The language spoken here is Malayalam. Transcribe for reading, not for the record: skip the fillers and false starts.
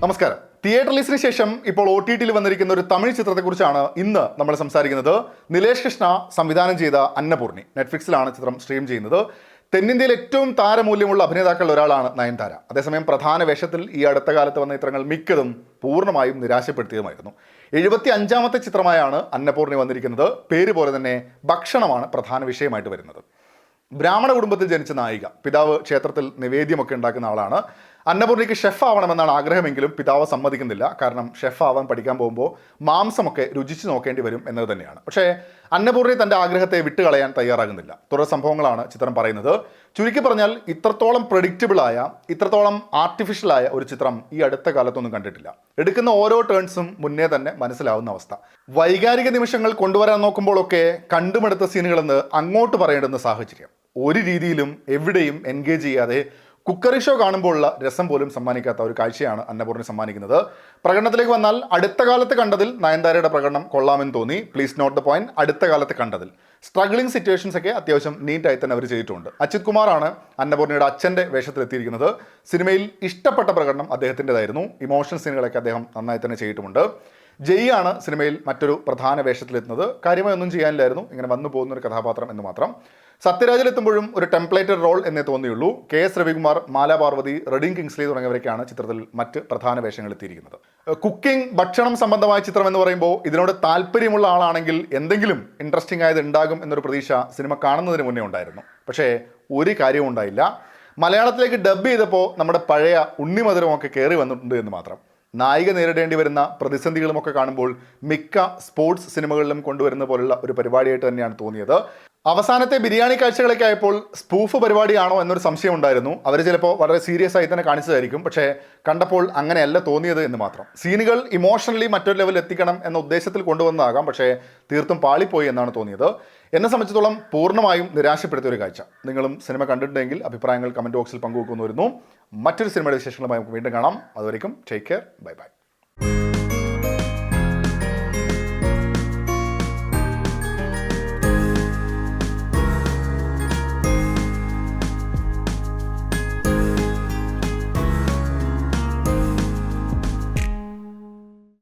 നമസ്കാരം. തിയേറ്റർ റിലീസിന് ശേഷം ഇപ്പോൾ OTT-ൽ വന്നിരിക്കുന്ന ഒരു തമിഴ് ചിത്രത്തെക്കുറിച്ചാണ് ഇന്ന് നമ്മൾ സംസാരിക്കുന്നത്. നിലേഷ് കൃഷ്ണ സംവിധാനം ചെയ്ത അന്നപൂർണി നെറ്റ്ഫ്ലിക്സിലാണ് ചിത്രം സ്ട്രീം ചെയ്യുന്നത്. തെന്നിന്ത്യയിൽ ഏറ്റവും താരമൂല്യമുള്ള അഭിനേതാക്കളിൽ ഒരാളാണ് നയൻതാര. അതേസമയം പ്രധാന വേഷത്തിൽ ഈ അടുത്ത കാലത്ത് വന്ന ചിത്രങ്ങൾ മിക്കതും പൂർണ്ണമായും നിരാശപ്പെടുത്തിയതുമായിരുന്നു. 75ാമത്തെ ചിത്രമായാണ് അന്നപൂർണി വന്നിരിക്കുന്നത്. പേര് പോലെ തന്നെ ഭക്ഷണമാണ് പ്രധാന വിഷയമായിട്ട് വരുന്നത്. ബ്രാഹ്മണ കുടുംബത്തിൽ ജനിച്ച നായിക, പിതാവ് ക്ഷേത്രത്തിൽ നിവേദ്യമൊക്കെ ഉണ്ടാക്കുന്ന ആളാണ്. അന്നപൂർണിക്ക് ഷെഫ് ആവണമെന്നാണ് ആഗ്രഹമെങ്കിലും പിതാവ് സമ്മതിക്കുന്നില്ല. കാരണം ഷെഫ് ആവാൻ പഠിക്കാൻ പോകുമ്പോൾ മാംസമൊക്കെ രുചിച്ച് നോക്കേണ്ടി വരും എന്നത് തന്നെയാണ്. പക്ഷേ അന്നപൂർണി തൻ്റെ ആഗ്രഹത്തെ വിട്ടുകളയാൻ തയ്യാറാകുന്നില്ല. തുടർ സംഭവങ്ങളാണ് ചിത്രം പറയുന്നത്. ചുരുക്കി പറഞ്ഞാൽ ഇത്രത്തോളം പ്രഡിക്റ്റബിളായ, ഇത്രത്തോളം ആർട്ടിഫിഷ്യലായ ഒരു ചിത്രം ഈ അടുത്ത കാലത്തൊന്നും കണ്ടിട്ടില്ല. എടുക്കുന്ന ഓരോ ടേൺസും മുന്നേ തന്നെ മനസ്സിലാവുന്ന അവസ്ഥ. വൈകാരിക നിമിഷങ്ങൾ കൊണ്ടുവരാൻ നോക്കുമ്പോഴൊക്കെ കണ്ടുമടുത്ത സീനുകളെന്ന് അങ്ങോട്ട് പറയേണ്ടുന്ന സാഹചര്യം. ഒരു രീതിയിലും എവിടെയും എൻഗേജ് ചെയ്യാതെ കുക്കറി ഷോ കാണുമ്പോഴുള്ള രസം പോലും സമ്മാനിക്കാത്ത ഒരു കാഴ്ചയാണ് അന്നപൂർണി സമ്മാനിക്കുന്നത്. പ്രകടനത്തിലേക്ക് വന്നാൽ അടുത്ത കാലത്ത് കണ്ടതിൽ നയൻതാരയുടെ പ്രകടനം കൊള്ളാമെന്ന് തോന്നി. Please note the point. അടുത്ത കാലത്ത് കണ്ടതിൽ സ്ട്രഗ്ലിംഗ് സിറ്റുവേഷൻസ് ഒക്കെ അത്യാവശ്യം നീറ്റായി തന്നെ അവർ ചെയ്തിട്ടുണ്ട്. അച്യുത് കുമാറാണ് അന്നപൂർണിയുടെ അച്ഛൻ്റെ വേഷത്തിലെത്തിയിരിക്കുന്നത്. സിനിമയിൽ ഇഷ്ടപ്പെട്ട പ്രകടനം അദ്ദേഹത്തിൻ്റെതായിരുന്നു. ഇമോഷണൽ സീനുകളൊക്കെ അദ്ദേഹം നന്നായി തന്നെ ചെയ്തിട്ടുമുണ്ട്. ജയ്യാണ് സിനിമയിൽ മറ്റൊരു പ്രധാന വേഷത്തിലെത്തുന്നത്. കാര്യമായി ഒന്നും ചെയ്യാനില്ലായിരുന്നു, ഇങ്ങനെ വന്നു പോകുന്ന ഒരു കഥാപാത്രം എന്ന് മാത്രം. സത്യരാജിലെത്തുമ്പോഴും ഒരു ടെംപ്ലേറ്റഡ് റോൾ എന്നേ തോന്നിയുള്ളൂ. KS രവികുമാർ, മാല പാർവതി, റെഡിൻ കിങ്സ്ലി തുടങ്ങിയവരൊക്കെയാണ് ചിത്രത്തിൽ മറ്റ് പ്രധാന വേഷങ്ങൾ എത്തിയിരിക്കുന്നത്. കുക്കിംഗ്, ഭക്ഷണം സംബന്ധമായ ചിത്രം എന്ന് പറയുമ്പോൾ ഇതിനോട് താല്പര്യമുള്ള ആളാണെങ്കിൽ എന്തെങ്കിലും ഇൻട്രസ്റ്റിംഗ് ആയത് ഉണ്ടാകും എന്നൊരു പ്രതീക്ഷ സിനിമ കാണുന്നതിന് മുന്നേ ഉണ്ടായിരുന്നു. പക്ഷേ ഒരു കാര്യവും ഉണ്ടായില്ല. മലയാളത്തിലേക്ക് ഡബ് ചെയ്തപ്പോൾ നമ്മുടെ പഴയ ഉണ്ണിമധുരമൊക്കെ കയറി വന്നിട്ടുണ്ട് എന്ന് മാത്രം. നായിക നേരിടേണ്ടി വരുന്ന പ്രതിസന്ധികളുമൊക്കെ കാണുമ്പോൾ മിക്ക സ്പോർട്സ് സിനിമകളിലും കൊണ്ടുവരുന്ന പോലുള്ള ഒരു പരിപാടിയായിട്ട് തന്നെയാണ് തോന്നിയത്. അവസാനത്തെ ബിരിയാണി കാഴ്ചകളൊക്കെ ആയപ്പോൾ സ്പൂഫ് പരിപാടിയാണോ എന്നൊരു സംശയം ഉണ്ടായിരുന്നു. അവർ ചിലപ്പോൾ വളരെ സീരിയസ് ആയി തന്നെ കാണിച്ചതായിരിക്കും. പക്ഷേ കണ്ടപ്പോൾ അങ്ങനെയല്ല തോന്നിയത് എന്ന് മാത്രം. സീനുകൾ ഇമോഷണലി മറ്റൊരു ലെവലിൽ എത്തിക്കണം എന്ന ഉദ്ദേശത്തിൽ കൊണ്ടുവന്നതാകാം, പക്ഷേ തീർത്തും പാളിപ്പോയി എന്നാണ് തോന്നിയത്. എന്നെ സംബന്ധിച്ചിടത്തോളം പൂർണ്ണമായും നിരാശപ്പെടുത്തിയ ഒരു കാഴ്ച. നിങ്ങളും സിനിമ കണ്ടിട്ടുണ്ടെങ്കിൽ അഭിപ്രായങ്ങൾ കമൻറ്റ് ബോക്സിൽ പങ്കുവെക്കുന്നു വരുന്നു. മറ്റൊരു സിനിമയുടെ വിശേഷങ്ങളുമായി നമുക്ക് വീണ്ടും കാണാം. അതുവരെയും ടേക്ക് കെയർ. Bye bye.